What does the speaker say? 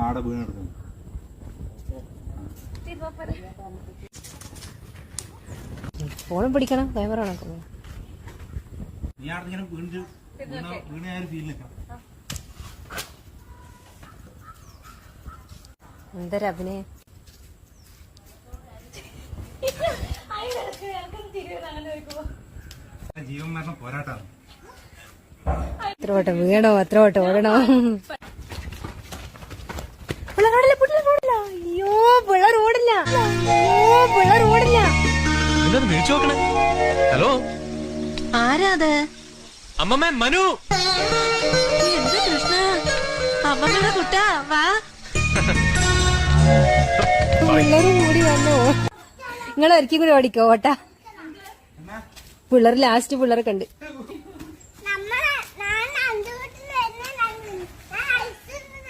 ആടെ വീണെടുക്കുന്നു. ഫോണും പിടിക്കണം, ക്യാമറ കണക്കുന്നു. നീ അവിടെ ഇങ്ങനെ വീണായാലും ഫീൽ നിൽക്കണം. എന്തൊരു അഭിനയം. ജീവൻ മരണം പോരാട്ടാണ്. എത്ര വട്ടം വീണോ, എത്ര വട്ടം ഓടണോ. അയ്യോ പിള്ളേർ ഓടില്ല, പിള്ളേർ ഓടില്ല. ഹലോ, ആരാത്? അമ്മമ്മ മനു. എന്ത് കൃഷ്ണ, അമ്മമ്മയുടെ കുട്ടാ, വാ. പിള്ളേരും കൂടി വന്നോ. നിങ്ങൾ ഒരിക്കലും കൂടി ഓടിക്കോ ഓട്ടാ. പിള്ളേർ ലാസ്റ്റ് പിള്ളേരെ കണ്ട്